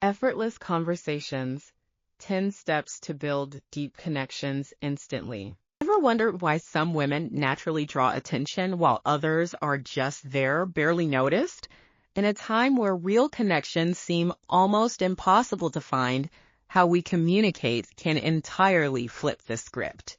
Effortless conversations, 10 steps to build deep connections instantly. Ever wondered why some women naturally draw attention while others are just there, barely noticed? In a time where real connections seem almost impossible to find, how we communicate can entirely flip the script.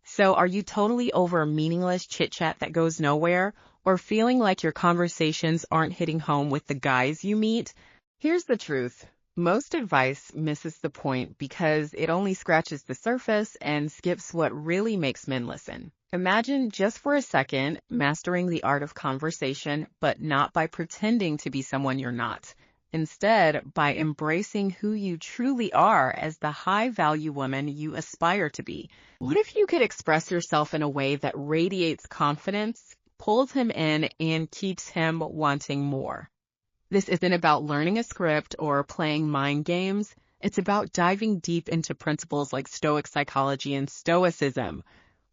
So are you totally over meaningless chit-chat that goes nowhere, or feeling like your conversations aren't hitting home with the guys you meet? Here's the truth. Most advice misses the point because it only scratches the surface and skips what really makes men listen. Imagine just for a second mastering the art of conversation, but not by pretending to be someone you're not. Instead, by embracing who you truly are as the high-value woman you aspire to be. What if you could express yourself in a way that radiates confidence, pulls him in, and keeps him wanting more? This isn't about learning a script or playing mind games. It's about diving deep into principles like Stoic psychology and Stoicism,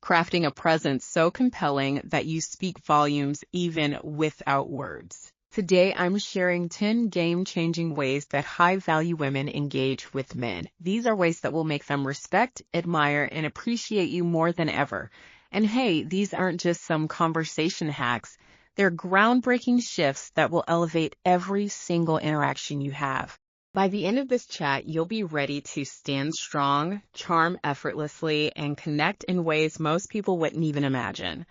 crafting a presence so compelling that you speak volumes even without words. Today, I'm sharing 10 game-changing ways that high-value women engage with men. These are ways that will make them respect, admire, and appreciate you more than ever. And hey, these aren't just some conversation hacks. They're groundbreaking shifts that will elevate every single interaction you have. By the end of this chat, you'll be ready to stand strong, charm effortlessly, and connect in ways most people wouldn't even imagine.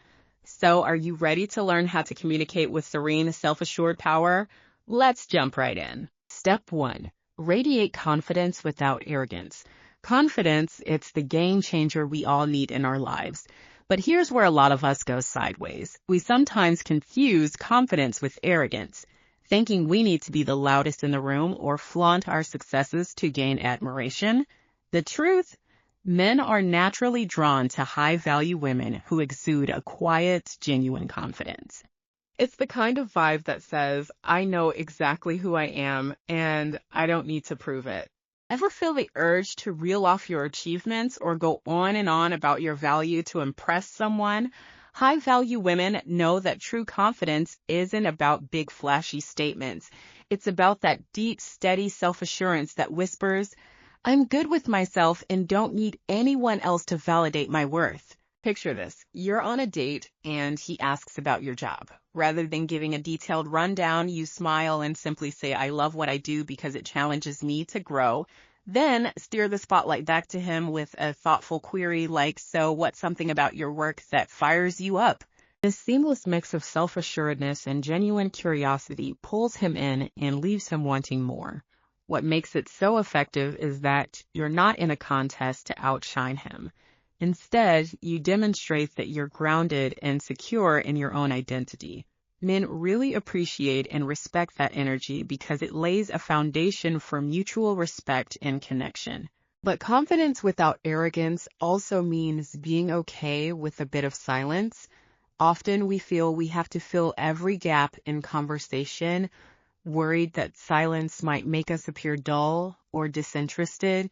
So, are you ready to learn how to communicate with serene, self-assured power? Let's jump right in. Step 1. Radiate confidence without arrogance. Confidence, it's the game changer we all need in our lives. But here's where a lot of us go sideways. We sometimes confuse confidence with arrogance, thinking we need to be the loudest in the room or flaunt our successes to gain admiration. The truth? Men are naturally drawn to high-value women who exude a quiet, genuine confidence. It's the kind of vibe that says, I know exactly who I am, and I don't need to prove it. Ever feel the urge to reel off your achievements or go on and on about your value to impress someone? High-value women know that true confidence isn't about big, flashy statements. It's about that deep, steady self-assurance that whispers, I'm good with myself and don't need anyone else to validate my worth. Picture this. You're on a date and he asks about your job. Rather than giving a detailed rundown, you smile and simply say, I love what I do because it challenges me to grow. Then steer the spotlight back to him with a thoughtful query like, so what's something about your work that fires you up? This seamless mix of self-assuredness and genuine curiosity pulls him in and leaves him wanting more. What makes it so effective is that you're not in a contest to outshine him. Instead, you demonstrate that you're grounded and secure in your own identity. Men really appreciate and respect that energy because it lays a foundation for mutual respect and connection. But confidence without arrogance also means being okay with a bit of silence. Often we feel we have to fill every gap in conversation, worried that silence might make us appear dull or disinterested.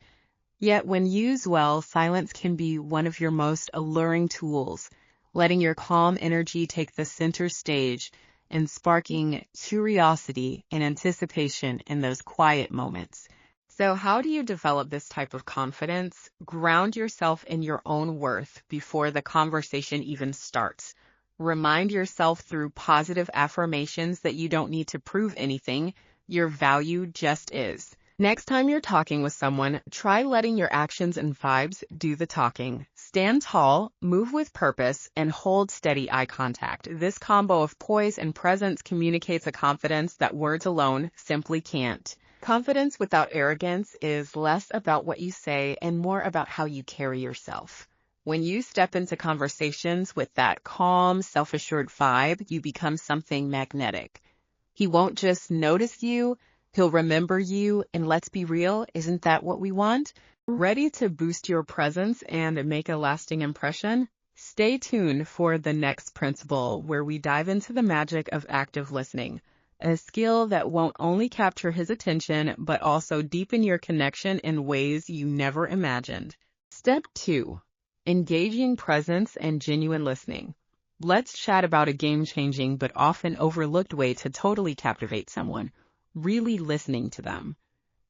Yet when used well, silence can be one of your most alluring tools, letting your calm energy take the center stage and sparking curiosity and anticipation in those quiet moments. So how do you develop this type of confidence? Ground yourself in your own worth before the conversation even starts. Remind yourself through positive affirmations that you don't need to prove anything. Your value just is. Next time you're talking with someone, try letting your actions and vibes do the talking. Stand tall, move with purpose, and hold steady eye contact. This combo of poise and presence communicates a confidence that words alone simply can't. Confidence without arrogance is less about what you say and more about how you carry yourself. When you step into conversations with that calm, self-assured vibe, you become something magnetic. He won't just notice you, he'll remember you, and let's be real, isn't that what we want? Ready to boost your presence and make a lasting impression? Stay tuned for the next principle, where we dive into the magic of active listening, a skill that won't only capture his attention, but also deepen your connection in ways you never imagined. Step 2. Engaging presence and genuine listening. Let's chat about a game-changing but often overlooked way to totally captivate someone, really listening to them.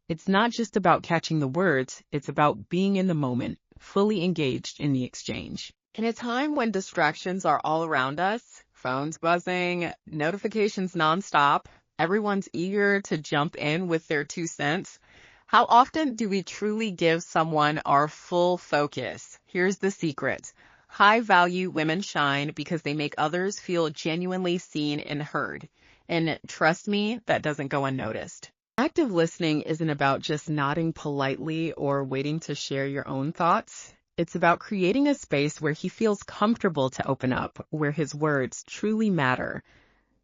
It's not just about catching the words, it's about being in the moment, fully engaged in the exchange. In a time when distractions are all around us, phones buzzing, notifications nonstop, everyone's eager to jump in with their 2 cents. How often do we truly give someone our full focus? Here's the secret. High-value women shine because they make others feel genuinely seen and heard. And trust me, that doesn't go unnoticed. Active listening isn't about just nodding politely or waiting to share your own thoughts. It's about creating a space where he feels comfortable to open up, where his words truly matter.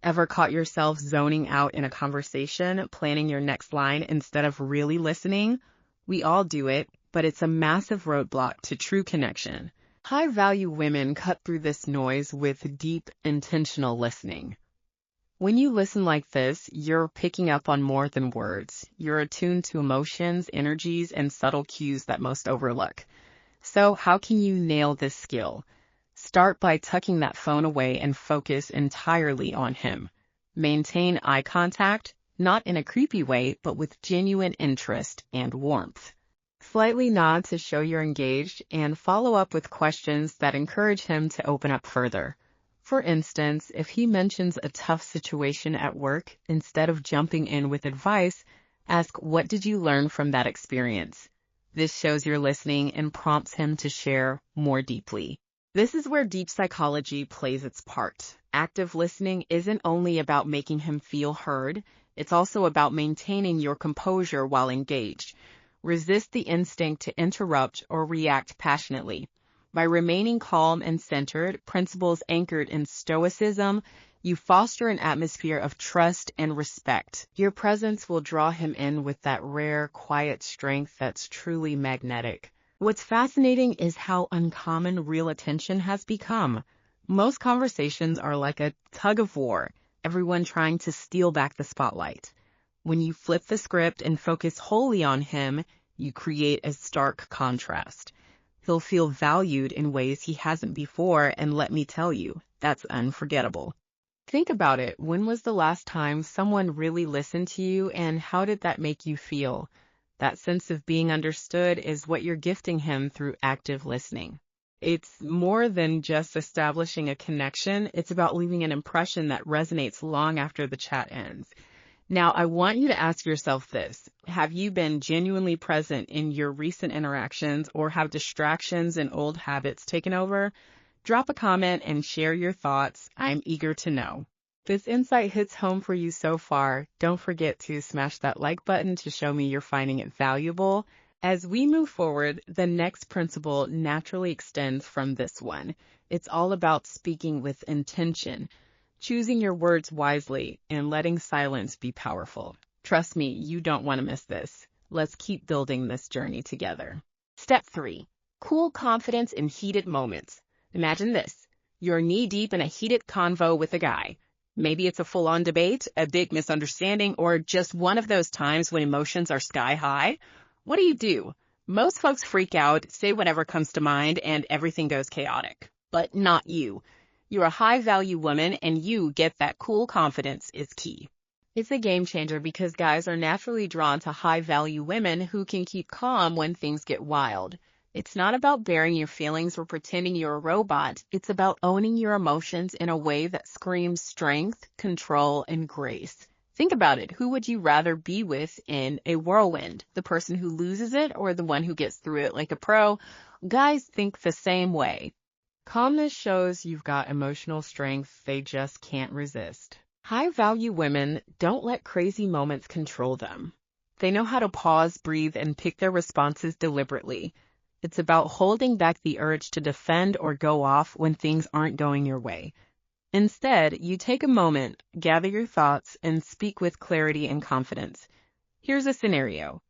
Ever caught yourself zoning out in a conversation, planning your next line instead of really listening? We all do it, but it's a massive roadblock to true connection. High-value women cut through this noise with deep, intentional listening. When you listen like this, you're picking up on more than words. You're attuned to emotions, energies, and subtle cues that most overlook. So how can you nail this skill? Start by tucking that phone away and focus entirely on him. Maintain eye contact, not in a creepy way, but with genuine interest and warmth. Slightly nod to show you're engaged and follow up with questions that encourage him to open up further. For instance, if he mentions a tough situation at work, instead of jumping in with advice, ask, what did you learn from that experience? This shows you're listening and prompts him to share more deeply. This is where deep psychology plays its part. Active listening isn't only about making him feel heard, it's also about maintaining your composure while engaged. Resist the instinct to interrupt or react passionately. By remaining calm and centered, principles anchored in Stoicism, you foster an atmosphere of trust and respect. Your presence will draw him in with that rare, quiet strength that's truly magnetic. What's fascinating is how uncommon real attention has become. Most conversations are like a tug of war, everyone trying to steal back the spotlight. When you flip the script and focus wholly on him, you create a stark contrast. He'll feel valued in ways he hasn't before, and let me tell you, that's unforgettable. Think about it. When was the last time someone really listened to you, and how did that make you feel? That sense of being understood is what you're gifting him through active listening. It's more than just establishing a connection. It's about leaving an impression that resonates long after the chat ends. Now, I want you to ask yourself this. Have you been genuinely present in your recent interactions, or have distractions and old habits taken over? Drop a comment and share your thoughts. I'm eager to know. If this insight hits home for you so far, don't forget to smash that like button to show me you're finding it valuable. As we move forward, the next principle naturally extends from this one. It's all about speaking with intention, choosing your words wisely, and letting silence be powerful. Trust me, you don't want to miss this. Let's keep building this journey together. Step 3. Cool confidence in heated moments. Imagine this. You're knee-deep in a heated convo with a guy. Maybe it's a full-on debate, a big misunderstanding, or just one of those times when emotions are sky high. What do? Most folks freak out, say whatever comes to mind, and everything goes chaotic. But not you. You're a high-value woman, and you get that cool confidence is key. It's a game changer because guys are naturally drawn to high-value women who can keep calm when things get wild. It's not about bearing your feelings or pretending you're a robot. It's about owning your emotions in a way that screams strength, control, and grace. Think about it. Who would you rather be with in a whirlwind? The person who loses it or the one who gets through it like a pro? Guys think the same way. Calmness shows you've got emotional strength they just can't resist. High-value women don't let crazy moments control them. They know how to pause, breathe, and pick their responses deliberately. It's about holding back the urge to defend or go off when things aren't going your way. Instead, you take a moment, gather your thoughts, and speak with clarity and confidence. Here's a scenario.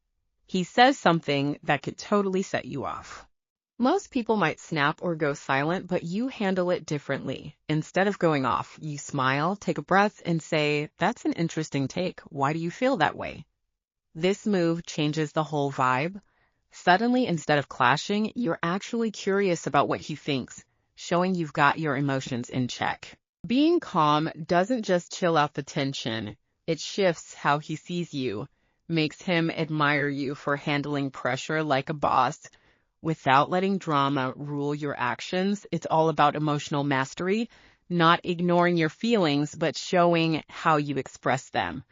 He says something that could totally set you off. Most people might snap or go silent, but you handle it differently. Instead of going off, you smile, take a breath, and say, "That's an interesting take. Why do you feel that way?" This move changes the whole vibe. Suddenly, instead of clashing, you're actually curious about what he thinks, showing you've got your emotions in check. Being calm doesn't just chill out the tension, it shifts how he sees you. makes him admire you for handling pressure like a boss without letting drama rule your actions. It's all about emotional mastery, not ignoring your feelings, but showing how you express them.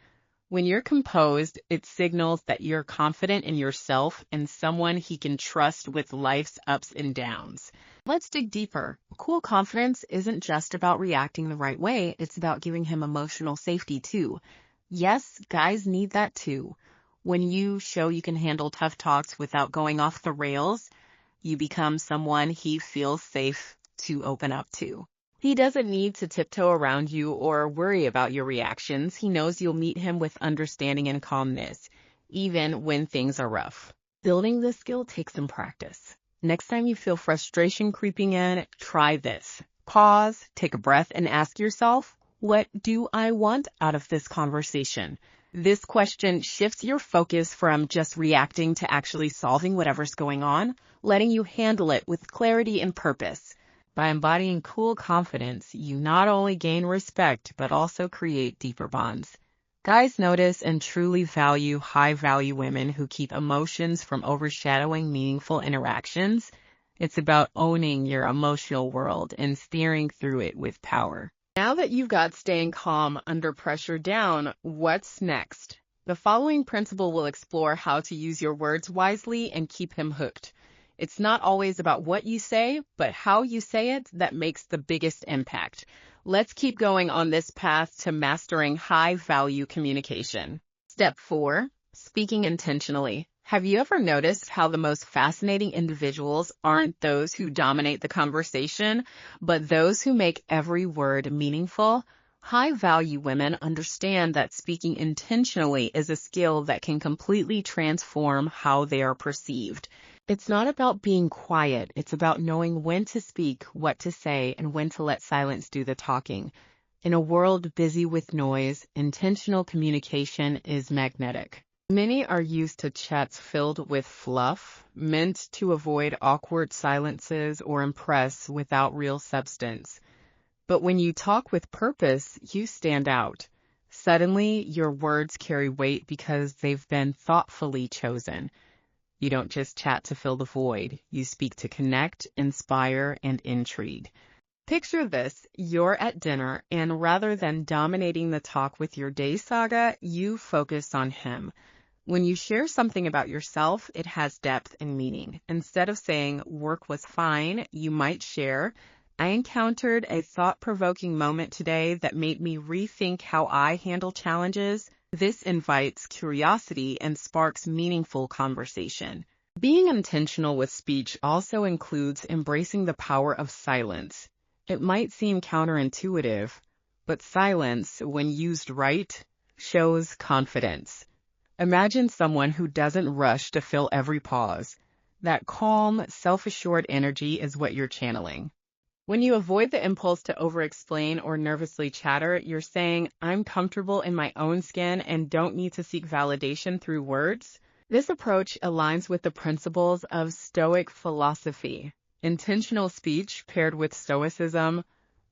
When you're composed, it signals that you're confident in yourself and someone he can trust with life's ups and downs. Let's dig deeper. Cool confidence isn't just about reacting the right way, it's about giving him emotional safety too. Yes, guys need that too. When you show you can handle tough talks without going off the rails, you become someone he feels safe to open up to. He doesn't need to tiptoe around you or worry about your reactions. He knows you'll meet him with understanding and calmness, even when things are rough. Building this skill takes some practice. Next time you feel frustration creeping in, try this. Pause, take a breath, and ask yourself, what do I want out of this conversation? This question shifts your focus from just reacting to actually solving whatever's going on, letting you handle it with clarity and purpose. By embodying cool confidence, you not only gain respect, but also create deeper bonds. Guys notice and truly value high-value women who keep emotions from overshadowing meaningful interactions. It's about owning your emotional world and steering through it with power. Now that you've got staying calm under pressure down, what's next? The following principle will explore how to use your words wisely and keep him hooked. It's not always about what you say, but how you say it that makes the biggest impact. Let's keep going on this path to mastering high-value communication. Step 4, speaking intentionally. Have you ever noticed how the most fascinating individuals aren't those who dominate the conversation, but those who make every word meaningful? High-value women understand that speaking intentionally is a skill that can completely transform how they are perceived. It's not about being quiet. It's about knowing when to speak, what to say, and when to let silence do the talking. In a world busy with noise, intentional communication is magnetic. Many are used to chats filled with fluff, meant to avoid awkward silences or impress without real substance. But when you talk with purpose, you stand out. Suddenly, your words carry weight because they've been thoughtfully chosen. You don't just chat to fill the void. You speak to connect, inspire, and intrigue. Picture this, you're at dinner, and rather than dominating the talk with your day saga, you focus on him. When you share something about yourself, it has depth and meaning. Instead of saying, work was fine, you might share, I encountered a thought-provoking moment today that made me rethink how I handle challenges. This invites curiosity and sparks meaningful conversation. Being intentional with speech also includes embracing the power of silence. It might seem counterintuitive, but silence, when used right, shows confidence. Imagine someone who doesn't rush to fill every pause. That calm, self-assured energy is what you're channeling. When you avoid the impulse to over-explain or nervously chatter, you're saying, I'm comfortable in my own skin and don't need to seek validation through words. This approach aligns with the principles of Stoic philosophy. Intentional speech paired with Stoicism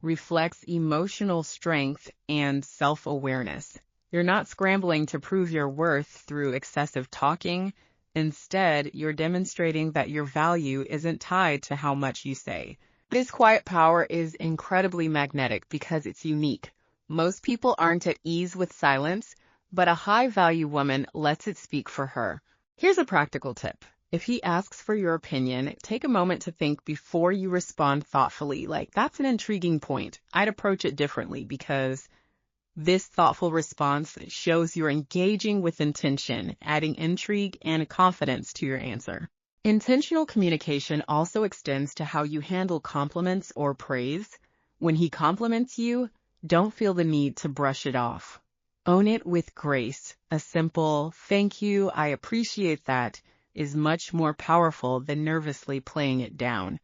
reflects emotional strength and self-awareness. You're not scrambling to prove your worth through excessive talking. Instead, you're demonstrating that your value isn't tied to how much you say. This quiet power is incredibly magnetic because it's unique. Most people aren't at ease with silence, but a high-value woman lets it speak for her. Here's a practical tip. If he asks for your opinion, take a moment to think before you respond thoughtfully. Like, that's an intriguing point. I'd approach it differently because this thoughtful response shows you're engaging with intention, adding intrigue and confidence to your answer. Intentional communication also extends to how you handle compliments or praise. When he compliments you, don't feel the need to brush it off. Own it with grace. A simple, thank you, I appreciate that, is much more powerful than nervously playing it down.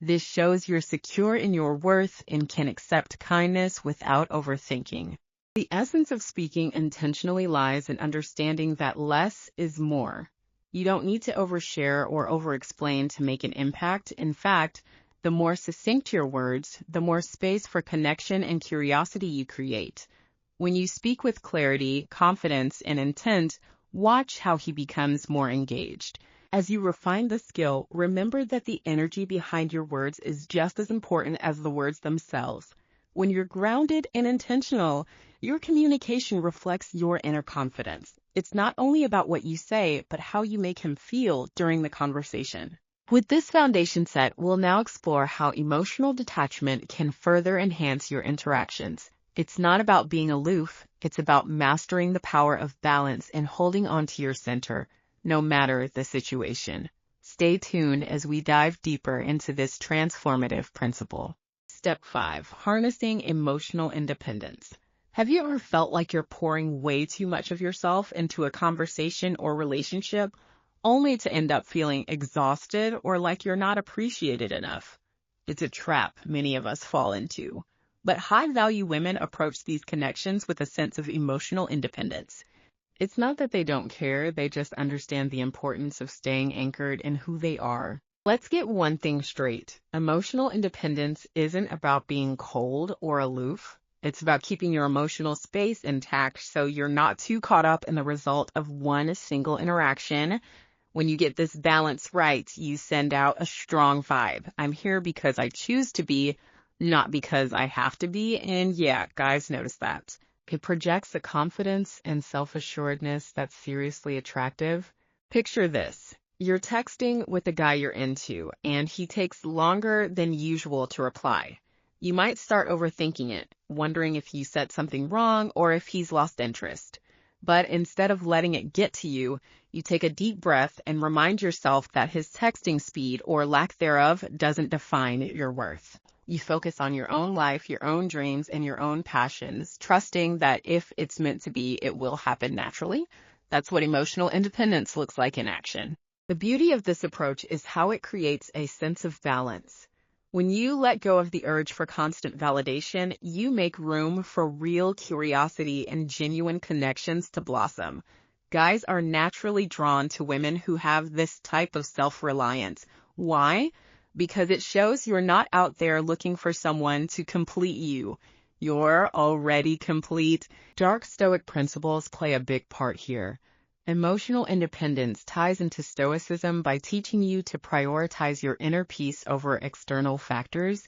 This shows you're secure in your worth and can accept kindness without overthinking. The essence of speaking intentionally lies in understanding that less is more. You don't need to overshare or over-explain to make an impact. In fact, the more succinct your words, the more space for connection and curiosity you create. When you speak with clarity, confidence, and intent, Watch how he becomes more engaged. As you refine the skill, remember that the energy behind your words is just as important as the words themselves. When you're grounded and intentional, your communication reflects your inner confidence. It's not only about what you say, but how you make him feel during the conversation. With this foundation set, we'll now explore how emotional detachment can further enhance your interactions. It's not about being aloof, it's about mastering the power of balance and holding on to your center, no matter the situation. Stay tuned as we dive deeper into this transformative principle. Step 5. Harnessing emotional independence. Have you ever felt like you're pouring way too much of yourself into a conversation or relationship, only to end up feeling exhausted or like you're not appreciated enough? It's a trap many of us fall into. But high-value women approach these connections with a sense of emotional independence. It's not that they don't care, they just understand the importance of staying anchored in who they are. Let's get one thing straight. Emotional independence isn't about being cold or aloof. It's about keeping your emotional space intact so you're not too caught up in the result of one single interaction. When you get this balance right, you send out a strong vibe. I'm here because I choose to be, not because I have to be. And yeah, guys notice that. It projects a confidence and self-assuredness that's seriously attractive. Picture this. You're texting with the guy you're into, and he takes longer than usual to reply. You might start overthinking it, wondering if you said something wrong or if he's lost interest. But instead of letting it get to you, you take a deep breath and remind yourself that his texting speed or lack thereof doesn't define your worth. You focus on your own life, your own dreams, and your own passions, trusting that if it's meant to be, it will happen naturally. That's what emotional independence looks like in action. The beauty of this approach is how it creates a sense of balance. When you let go of the urge for constant validation, you make room for real curiosity and genuine connections to blossom. Guys are naturally drawn to women who have this type of self-reliance. Why? Because it shows you're not out there looking for someone to complete you. You're already complete. Dark Stoic principles play a big part here. Emotional independence ties into Stoicism by teaching you to prioritize your inner peace over external factors.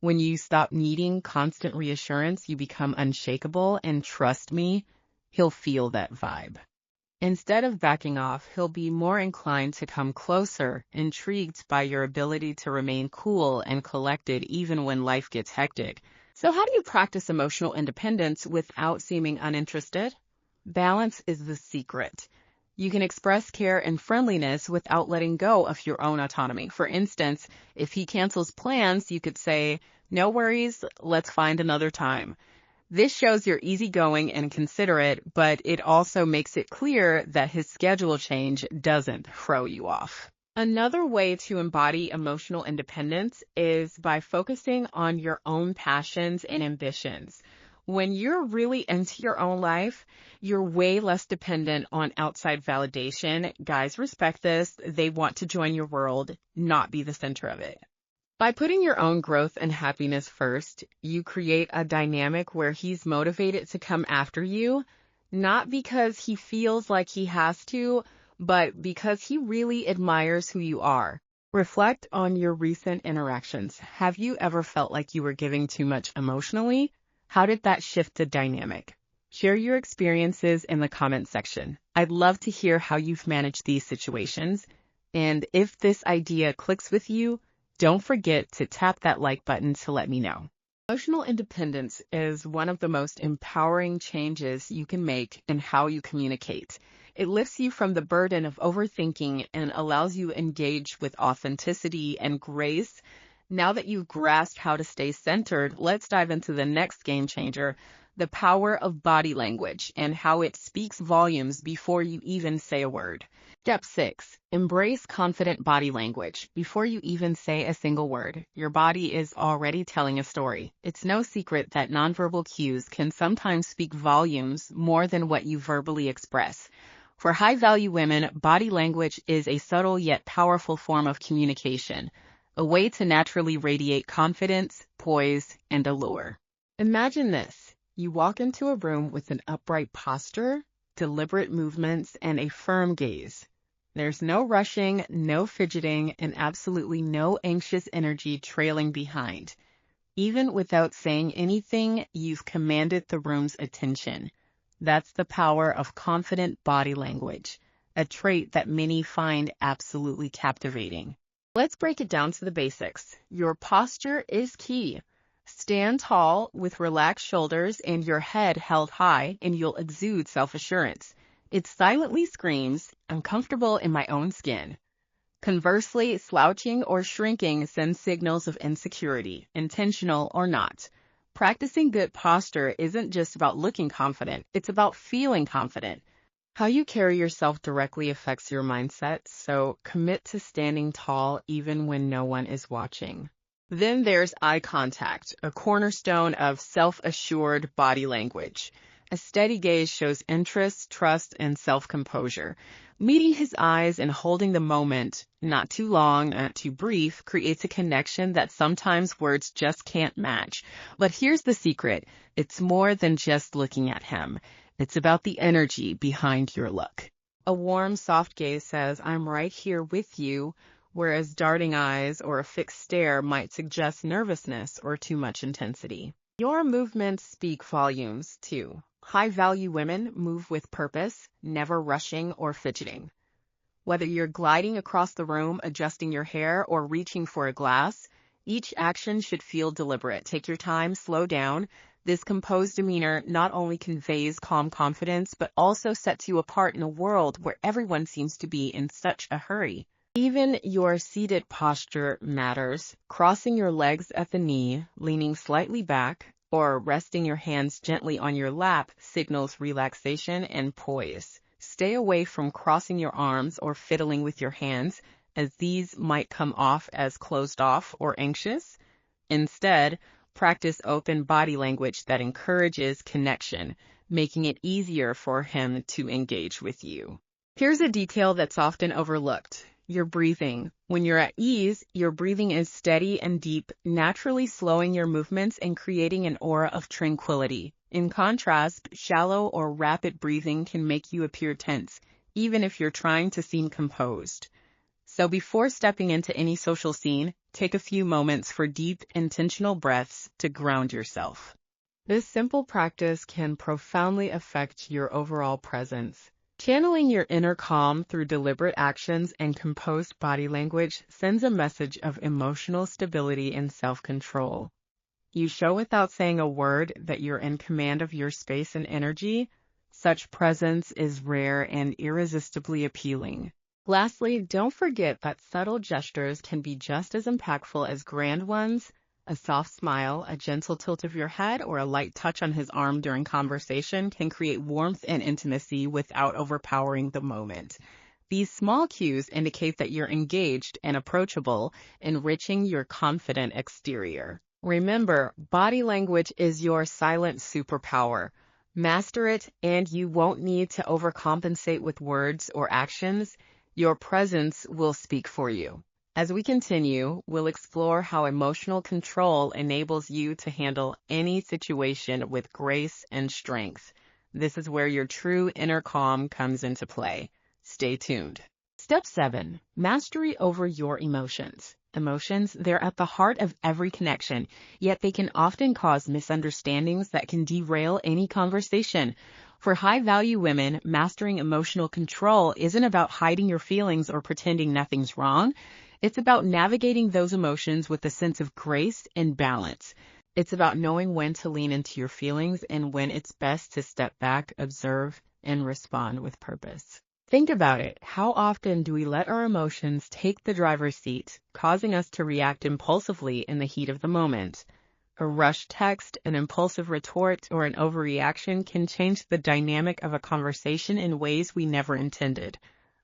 When you stop needing constant reassurance, you become unshakable, and trust me, he'll feel that vibe. Instead of backing off, he'll be more inclined to come closer, intrigued by your ability to remain cool and collected even when life gets hectic. So how do you practice emotional independence without seeming uninterested? Balance is the secret. You can express care and friendliness without letting go of your own autonomy. For instance, if he cancels plans, you could say, "No worries, let's find another time." This shows you're easygoing and considerate, but it also makes it clear that his schedule change doesn't throw you off. Another way to embody emotional independence is by focusing on your own passions and ambitions. When you're really into your own life, you're way less dependent on outside validation. Guys respect this. They want to join your world, not be the center of it. By putting your own growth and happiness first, you create a dynamic where he's motivated to come after you, not because he feels like he has to, but because he really admires who you are. Reflect on your recent interactions. Have you ever felt like you were giving too much emotionally? How did that shift the dynamic? Share your experiences in the comment section. I'd love to hear how you've managed these situations. And if this idea clicks with you, don't forget to tap that like button to let me know. Emotional independence is one of the most empowering changes you can make in how you communicate. It lifts you from the burden of overthinking and allows you to engage with authenticity and grace. Now that you've grasped how to stay centered, let's dive into the next game changer, the power of body language and how it speaks volumes before you even say a word. Step 6. Embrace confident body language. Before you even say a single word, your body is already telling a story. It's no secret that nonverbal cues can sometimes speak volumes more than what you verbally express. For high-value women, body language is a subtle yet powerful form of communication, a way to naturally radiate confidence, poise, and allure. Imagine this. You walk into a room with an upright posture, deliberate movements, and a firm gaze. There's no rushing, no fidgeting, and absolutely no anxious energy trailing behind. Even without saying anything, you've commanded the room's attention. That's the power of confident body language, a trait that many find absolutely captivating. Let's break it down to the basics. Your posture is key. Stand tall with relaxed shoulders and your head held high, and you'll exude self-assurance. It silently screams, "I'm comfortable in my own skin." Conversely, slouching or shrinking sends signals of insecurity, intentional or not. Practicing good posture isn't just about looking confident, it's about feeling confident. How you carry yourself directly affects your mindset, so commit to standing tall even when no one is watching. Then there's eye contact, a cornerstone of self-assured body language. A steady gaze shows interest, trust, and self-composure. Meeting his eyes and holding the moment, not too long, not too brief, creates a connection that sometimes words just can't match. But here's the secret. It's more than just looking at him. It's about the energy behind your look. A warm, soft gaze says, "I'm right here with you," whereas darting eyes or a fixed stare might suggest nervousness or too much intensity. Your movements speak volumes, too. High-value women move with purpose, never rushing or fidgeting. Whether you're gliding across the room, adjusting your hair, or reaching for a glass, each action should feel deliberate. Take your time, slow down. This composed demeanor not only conveys calm confidence, but also sets you apart in a world where everyone seems to be in such a hurry. Even your seated posture matters. Crossing your legs at the knee, leaning slightly back, or resting your hands gently on your lap signals relaxation and poise. Stay away from crossing your arms or fiddling with your hands, as these might come off as closed off or anxious. Instead, practice open body language that encourages connection, making it easier for him to engage with you. Here's a detail that's often overlooked. Your breathing. When you're at ease, your breathing is steady and deep, naturally slowing your movements and creating an aura of tranquility. In contrast, shallow or rapid breathing can make you appear tense, even if you're trying to seem composed. So before stepping into any social scene, take a few moments for deep, intentional breaths to ground yourself. This simple practice can profoundly affect your overall presence. Channeling your inner calm through deliberate actions and composed body language sends a message of emotional stability and self-control. You show without saying a word that you're in command of your space and energy. Such presence is rare and irresistibly appealing. Lastly, don't forget that subtle gestures can be just as impactful as grand ones. A soft smile, a gentle tilt of your head, or a light touch on his arm during conversation can create warmth and intimacy without overpowering the moment. These small cues indicate that you're engaged and approachable, enriching your confident exterior. Remember, body language is your silent superpower. Master it, and you won't need to overcompensate with words or actions. Your presence will speak for you. As we continue, we'll explore how emotional control enables you to handle any situation with grace and strength. This is where your true inner calm comes into play. Stay tuned. Step 7. Mastery over your emotions. Emotions, they're at the heart of every connection, yet they can often cause misunderstandings that can derail any conversation. For high-value women, mastering emotional control isn't about hiding your feelings or pretending nothing's wrong. It's about navigating those emotions with a sense of grace and balance. It's about knowing when to lean into your feelings and when it's best to step back, observe, and respond with purpose. Think about it. How often do we let our emotions take the driver's seat, causing us to react impulsively in the heat of the moment? A rushed text, an impulsive retort, or an overreaction can change the dynamic of a conversation in ways we never intended.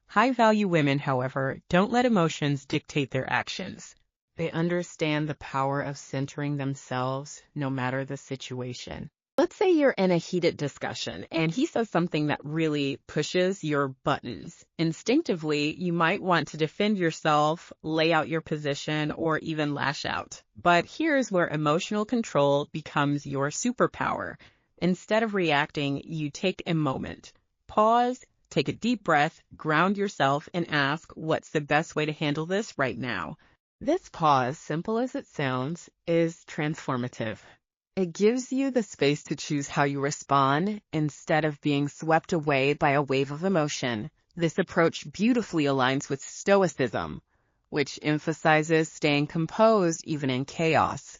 High-value women, however, don't let emotions dictate their actions. They understand the power of centering themselves, no matter the situation. Let's say you're in a heated discussion, and he says something that really pushes your buttons. Instinctively, you might want to defend yourself, lay out your position, or even lash out. But here's where emotional control becomes your superpower. Instead of reacting, you take a moment. Pause, take a deep breath, ground yourself, and ask, what's the best way to handle this right now? This pause, simple as it sounds, is transformative. It gives you the space to choose how you respond instead of being swept away by a wave of emotion. This approach beautifully aligns with Stoicism, which emphasizes staying composed even in chaos.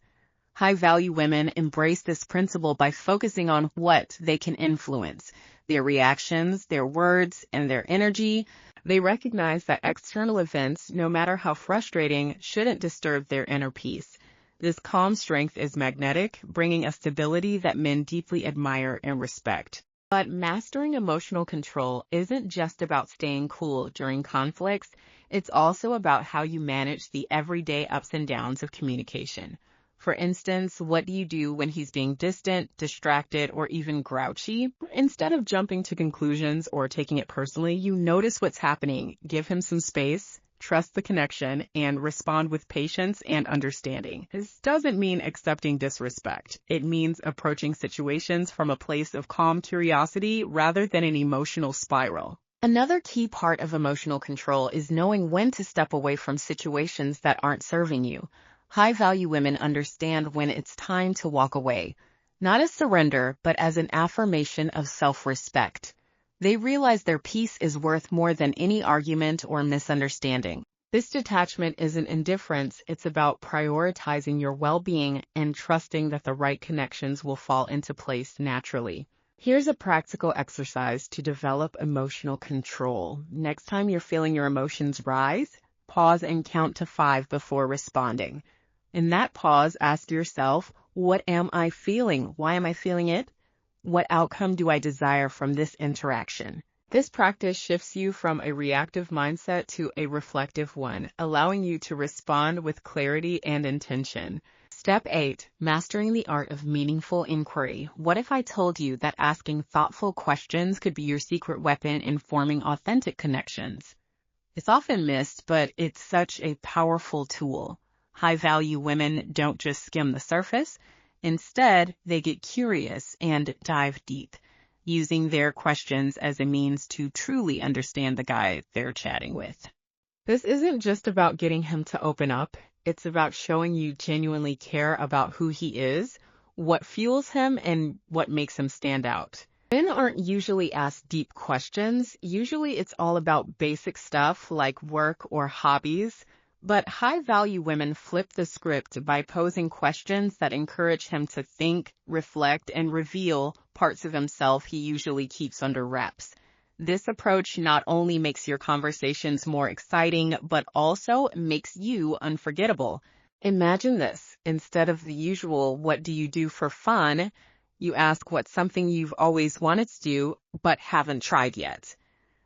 High-value women embrace this principle by focusing on what they can influence, their reactions, their words, and their energy. They recognize that external events, no matter how frustrating, shouldn't disturb their inner peace. This calm strength is magnetic, bringing a stability that men deeply admire and respect. But mastering emotional control isn't just about staying cool during conflicts. It's also about how you manage the everyday ups and downs of communication. For instance, what do you do when he's being distant, distracted, or even grouchy? Instead of jumping to conclusions or taking it personally, you notice what's happening, give him some space, trust the connection, and respond with patience and understanding. This doesn't mean accepting disrespect. It means approaching situations from a place of calm curiosity rather than an emotional spiral. Another key part of emotional control is knowing when to step away from situations that aren't serving you. High-value women understand when it's time to walk away, not as surrender, but as an affirmation of self-respect. They realize their peace is worth more than any argument or misunderstanding. This detachment isn't indifference, it's about prioritizing your well-being and trusting that the right connections will fall into place naturally. Here's a practical exercise to develop emotional control. Next time you're feeling your emotions rise, pause and count to 5 before responding. In that pause, ask yourself, what am I feeling? Why am I feeling it? What outcome do I desire from this interaction? This practice shifts you from a reactive mindset to a reflective one, allowing you to respond with clarity and intention. Step 8. Mastering the art of meaningful inquiry. What if I told you that asking thoughtful questions could be your secret weapon in forming authentic connections? It's often missed, but it's such a powerful tool. High-value women don't just skim the surface. Instead, they get curious and dive deep, using their questions as a means to truly understand the guy they're chatting with. This isn't just about getting him to open up. It's about showing you genuinely care about who he is, what fuels him, and what makes him stand out. Men aren't usually asked deep questions. Usually it's all about basic stuff like work or hobbies. But high-value women flip the script by posing questions that encourage him to think, reflect, and reveal parts of himself he usually keeps under wraps. This approach not only makes your conversations more exciting, but also makes you unforgettable. Imagine this. Instead of the usual, what do you do for fun? You ask what's something you've always wanted to do, but haven't tried yet.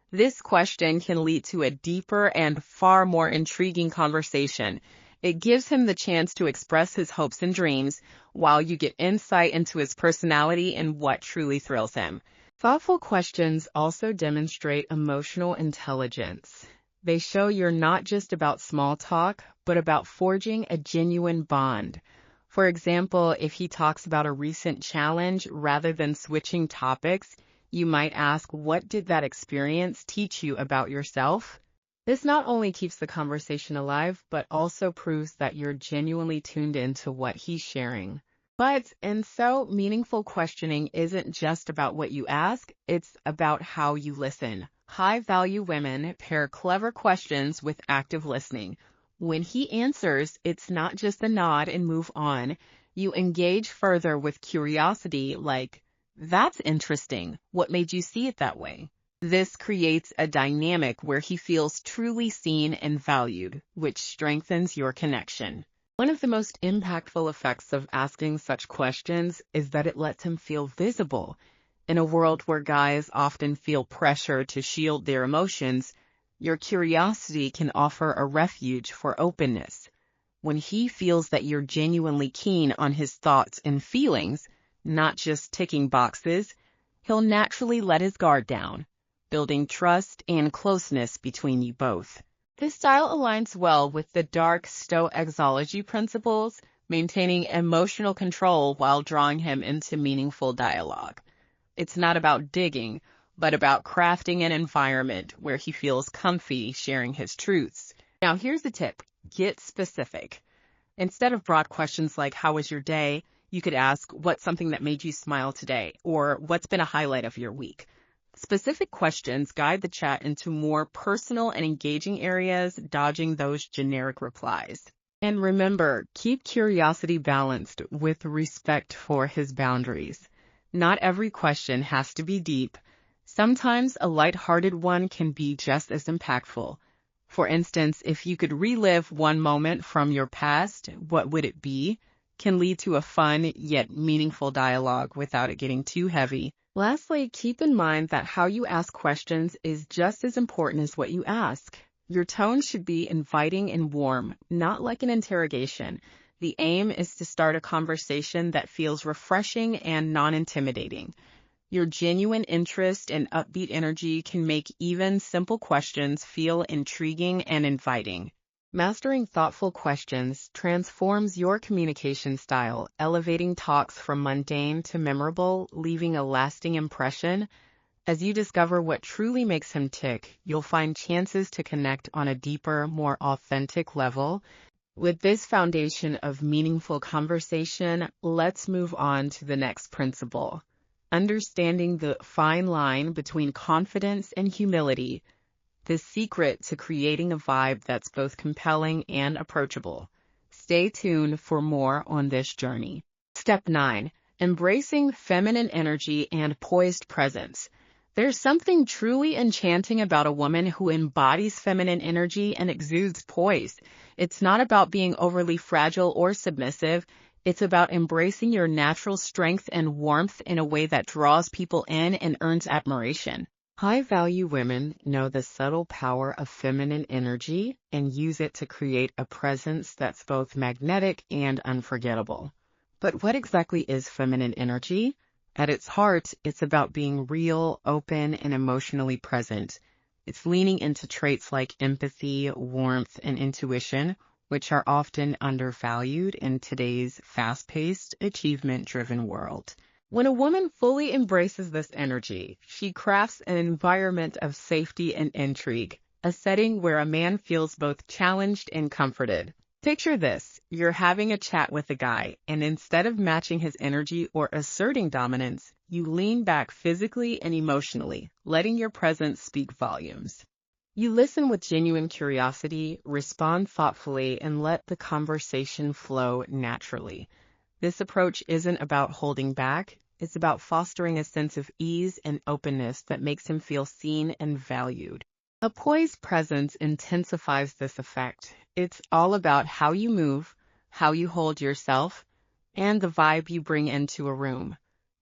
This question can lead to a deeper and far more intriguing conversation. It gives him the chance to express his hopes and dreams, while you get insight into his personality and what truly thrills him. Thoughtful questions also demonstrate emotional intelligence. They show you're not just about small talk, but about forging a genuine bond. For example, if he talks about a recent challenge rather than switching topics, you might ask, what did that experience teach you about yourself? This not only keeps the conversation alive, but also proves that you're genuinely tuned into what he's sharing. And so meaningful questioning isn't just about what you ask, it's about how you listen. High-value women pair clever questions with active listening. When he answers, it's not just a nod and move on. You engage further with curiosity like, that's interesting. What made you see it that way? This creates a dynamic where he feels truly seen and valued, which strengthens your connection. One of the most impactful effects of asking such questions is that it lets him feel visible. In a world where guys often feel pressure to shield their emotions, your curiosity can offer a refuge for openness. When he feels that you're genuinely keen on his thoughts and feelings, not just ticking boxes, he'll naturally let his guard down, building trust and closeness between you both. This style aligns well with the Dark Stoic Psychology principles, maintaining emotional control while drawing him into meaningful dialogue. It's not about digging, but about crafting an environment where he feels comfy sharing his truths. Now, here's the tip. Get specific. Instead of broad questions like, how was your day? You could ask, what's something that made you smile today? Or what's been a highlight of your week? Specific questions guide the chat into more personal and engaging areas, dodging those generic replies. And remember, keep curiosity balanced with respect for his boundaries. Not every question has to be deep. Sometimes a lighthearted one can be just as impactful. For instance, if you could relive one moment from your past, what would it be? Can lead to a fun yet meaningful dialogue without it getting too heavy. Lastly, keep in mind that how you ask questions is just as important as what you ask. Your tone should be inviting and warm, not like an interrogation. The aim is to start a conversation that feels refreshing and non-intimidating. Your genuine interest and upbeat energy can make even simple questions feel intriguing and inviting. Mastering thoughtful questions transforms your communication style, elevating talks from mundane to memorable, leaving a lasting impression. As you discover what truly makes him tick, you'll find chances to connect on a deeper, more authentic level. With this foundation of meaningful conversation, let's move on to the next principle. Understanding the fine line between confidence and humility. The secret to creating a vibe that's both compelling and approachable. Stay tuned for more on this journey. Step 9. Embracing feminine energy and poised presence. There's something truly enchanting about a woman who embodies feminine energy and exudes poise. It's not about being overly fragile or submissive. It's about embracing your natural strength and warmth in a way that draws people in and earns admiration. High-value women know the subtle power of feminine energy and use it to create a presence that's both magnetic and unforgettable. But what exactly is feminine energy? At its heart, it's about being real, open, and emotionally present. It's leaning into traits like empathy, warmth, and intuition, which are often undervalued in today's fast-paced, achievement-driven world. When a woman fully embraces this energy, she crafts an environment of safety and intrigue, a setting where a man feels both challenged and comforted. Picture this, you're having a chat with a guy, and instead of matching his energy or asserting dominance, you lean back physically and emotionally, letting your presence speak volumes. You listen with genuine curiosity, respond thoughtfully, and let the conversation flow naturally. This approach isn't about holding back, it's about fostering a sense of ease and openness that makes him feel seen and valued. A poised presence intensifies this effect. It's all about how you move, how you hold yourself, and the vibe you bring into a room.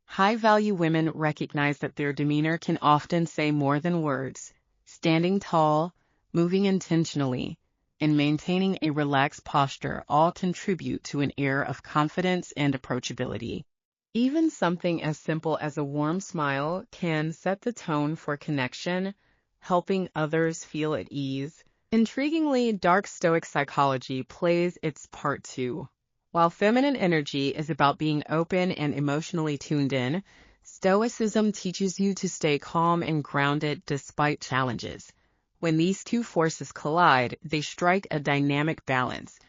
High-value women recognize that their demeanor can often say more than words. Standing tall, moving intentionally, and maintaining a relaxed posture all contribute to an air of confidence and approachability. Even something as simple as a warm smile can set the tone for connection, helping others feel at ease. Intriguingly, Dark Stoic Psychology plays its part too. While feminine energy is about being open and emotionally tuned in, Stoicism teaches you to stay calm and grounded despite challenges. When these two forces collide, they strike a dynamic balance.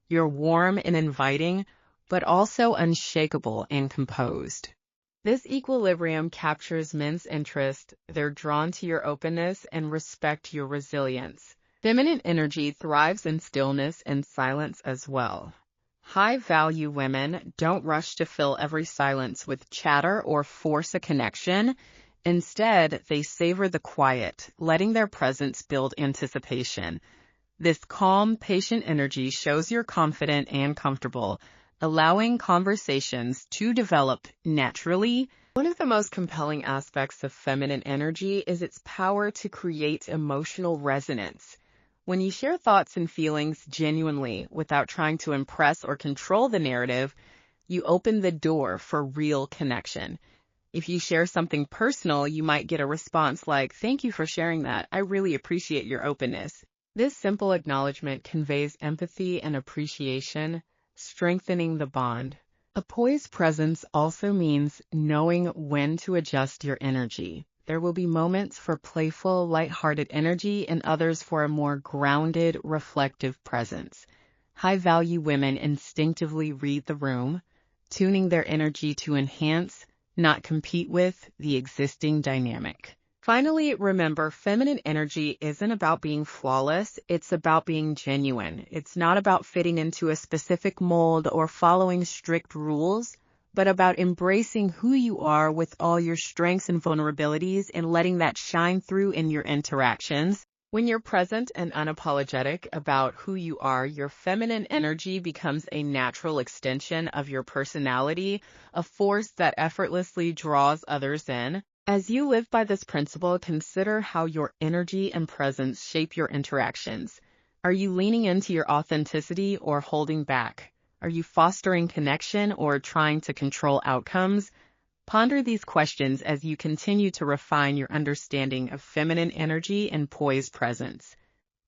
You're warm and inviting, but also unshakable and composed. This equilibrium captures men's interest. They're drawn to your openness and respect your resilience. Feminine energy thrives in stillness and silence as well. High-value women don't rush to fill every silence with chatter or force a connection. Instead, they savor the quiet, letting their presence build anticipation. This calm, patient energy shows you're confident and comfortable, allowing conversations to develop naturally. One of the most compelling aspects of feminine energy is its power to create emotional resonance. When you share thoughts and feelings genuinely without trying to impress or control the narrative, you open the door for real connection. If you share something personal, you might get a response like, "Thank you for sharing that. I really appreciate your openness." This simple acknowledgement conveys empathy and appreciation, strengthening the bond. A poised presence also means knowing when to adjust your energy. There will be moments for playful, lighthearted energy and others for a more grounded, reflective presence. High-value women instinctively read the room, tuning their energy to enhance, not compete with, the existing dynamic. Finally, remember, feminine energy isn't about being flawless, it's about being genuine. It's not about fitting into a specific mold or following strict rules, but about embracing who you are with all your strengths and vulnerabilities and letting that shine through in your interactions. When you're present and unapologetic about who you are, your feminine energy becomes a natural extension of your personality, a force that effortlessly draws others in. As you live by this principle, consider how your energy and presence shape your interactions. Are you leaning into your authenticity or holding back? Are you fostering connection or trying to control outcomes? Ponder these questions as you continue to refine your understanding of feminine energy and poised presence.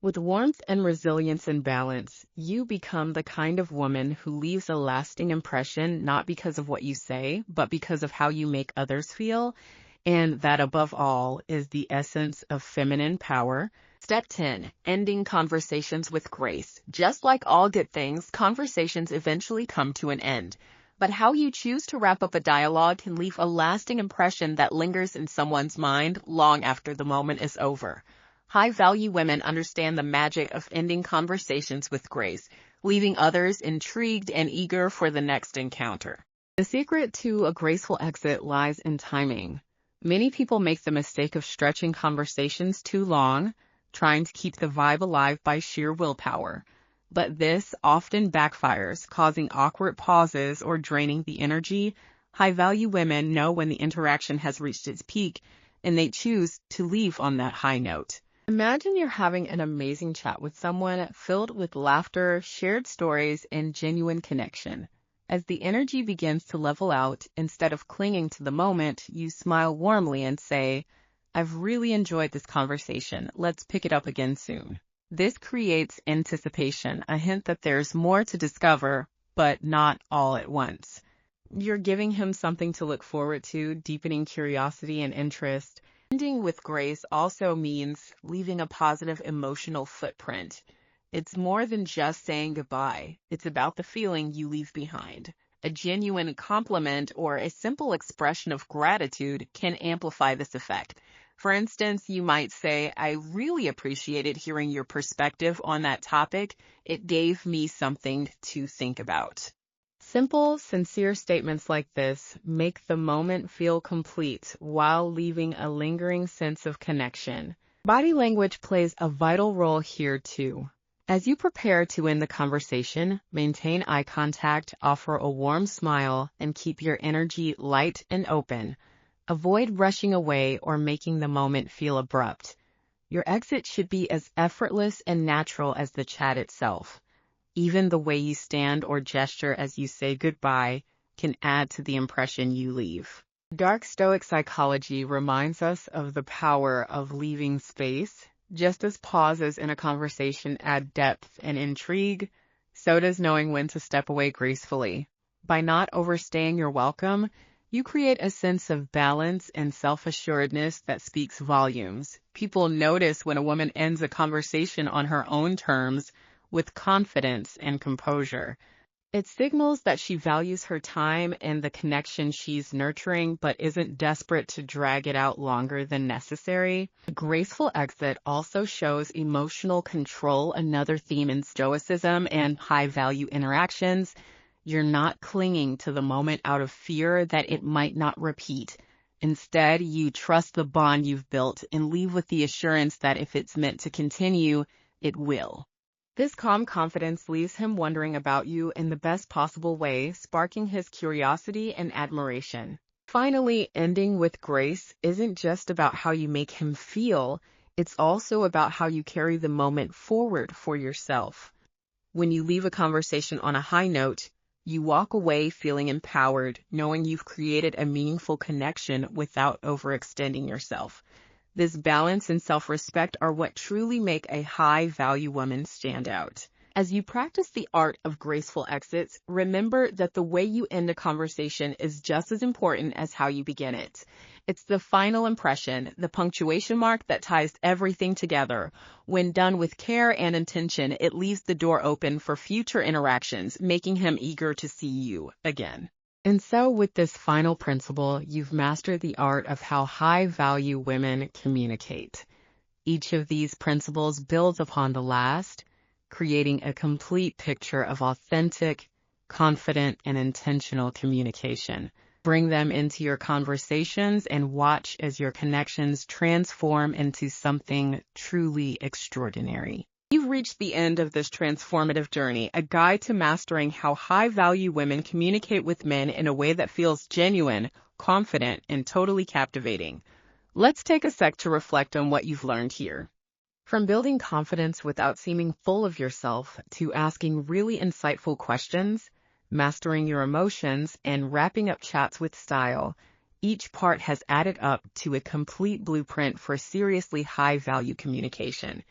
With warmth and resilience and balance, you become the kind of woman who leaves a lasting impression not because of what you say, but because of how you make others feel. And that, above all, is the essence of feminine power. Step 10. Ending conversations with grace. Just like all good things, conversations eventually come to an end. But how you choose to wrap up a dialogue can leave a lasting impression that lingers in someone's mind long after the moment is over. High-value women understand the magic of ending conversations with grace, leaving others intrigued and eager for the next encounter. The secret to a graceful exit lies in timing. Many people make the mistake of stretching conversations too long, trying to keep the vibe alive by sheer willpower. But this often backfires, causing awkward pauses or draining the energy. High-value women know when the interaction has reached its peak, and they choose to leave on that high note. Imagine you're having an amazing chat with someone filled with laughter, shared stories, and genuine connection. As the energy begins to level out, instead of clinging to the moment, you smile warmly and say, "I've really enjoyed this conversation. Let's pick it up again soon." This creates anticipation, a hint that there's more to discover, but not all at once. You're giving him something to look forward to, deepening curiosity and interest. Ending with grace also means leaving a positive emotional footprint. It's more than just saying goodbye. It's about the feeling you leave behind. A genuine compliment or a simple expression of gratitude can amplify this effect. For instance, you might say, "I really appreciated hearing your perspective on that topic. It gave me something to think about." Simple, sincere statements like this make the moment feel complete while leaving a lingering sense of connection. Body language plays a vital role here too. As you prepare to end the conversation, maintain eye contact, offer a warm smile, and keep your energy light and open. Avoid rushing away or making the moment feel abrupt. Your exit should be as effortless and natural as the chat itself. Even the way you stand or gesture as you say goodbye can add to the impression you leave. Dark Stoic Psychology reminds us of the power of leaving space. Just as pauses in a conversation add depth and intrigue, so does knowing when to step away gracefully. By not overstaying your welcome, you create a sense of balance and self-assuredness that speaks volumes. People notice when a woman ends a conversation on her own terms with confidence and composure. It signals that she values her time and the connection she's nurturing, but isn't desperate to drag it out longer than necessary. A graceful exit also shows emotional control, another theme in Stoicism and high-value interactions. You're not clinging to the moment out of fear that it might not repeat. Instead, you trust the bond you've built and leave with the assurance that if it's meant to continue, it will. This calm confidence leaves him wondering about you in the best possible way, sparking his curiosity and admiration. Finally, ending with grace isn't just about how you make him feel, it's also about how you carry the moment forward for yourself. When you leave a conversation on a high note, you walk away feeling empowered, knowing you've created a meaningful connection without overextending yourself. This balance and self-respect are what truly make a high-value woman stand out. As you practice the art of graceful exits, remember that the way you end a conversation is just as important as how you begin it. It's the final impression, the punctuation mark that ties everything together. When done with care and intention, it leaves the door open for future interactions, making him eager to see you again. And so with this final principle, you've mastered the art of how high-value women communicate. Each of these principles builds upon the last, creating a complete picture of authentic, confident, and intentional communication. Bring them into your conversations and watch as your connections transform into something truly extraordinary. You've reached the end of this transformative journey, a guide to mastering how high-value women communicate with men in a way that feels genuine, confident, and totally captivating. Let's take a sec to reflect on what you've learned here. From building confidence without seeming full of yourself to asking really insightful questions, mastering your emotions, and wrapping up chats with style, each part has added up to a complete blueprint for seriously high-value communication.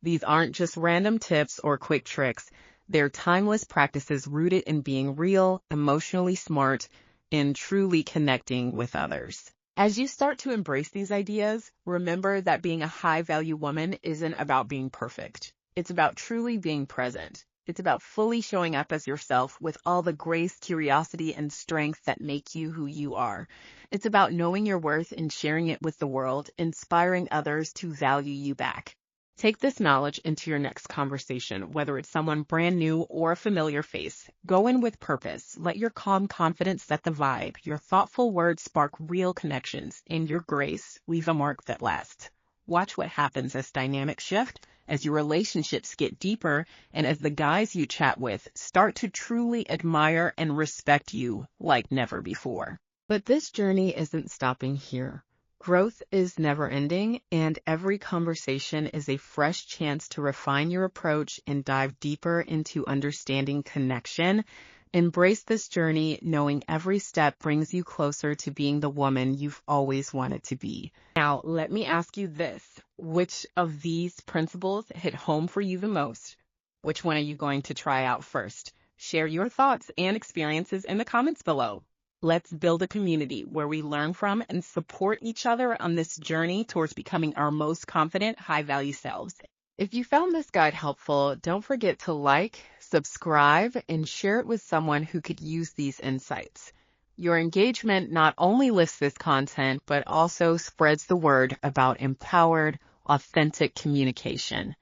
These aren't just random tips or quick tricks. They're timeless practices rooted in being real, emotionally smart, and truly connecting with others. As you start to embrace these ideas, remember that being a high-value woman isn't about being perfect. It's about truly being present. It's about fully showing up as yourself with all the grace, curiosity, and strength that make you who you are. It's about knowing your worth and sharing it with the world, inspiring others to value you back. Take this knowledge into your next conversation, whether it's someone brand new or a familiar face. Go in with purpose. Let your calm confidence set the vibe. Your thoughtful words spark real connections, and your grace leave a mark that lasts. Watch what happens as dynamics shift, as your relationships get deeper, and as the guys you chat with start to truly admire and respect you like never before. But this journey isn't stopping here. Growth is never ending, and every conversation is a fresh chance to refine your approach and dive deeper into understanding connection. Embrace this journey, knowing every step brings you closer to being the woman you've always wanted to be. Now, let me ask you this. Which of these principles hit home for you the most? Which one are you going to try out first? Share your thoughts and experiences in the comments below. Let's build a community where we learn from and support each other on this journey towards becoming our most confident, high-value selves. If you found this guide helpful, don't forget to like, subscribe, and share it with someone who could use these insights. Your engagement not only lifts this content, but also spreads the word about empowered, authentic communication.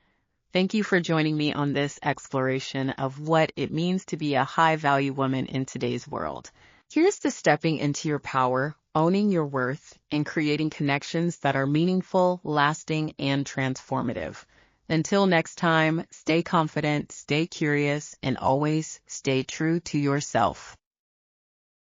Thank you for joining me on this exploration of what it means to be a high-value woman in today's world. Here's to stepping into your power, owning your worth, and creating connections that are meaningful, lasting, and transformative. Until next time, stay confident, stay curious, and always stay true to yourself.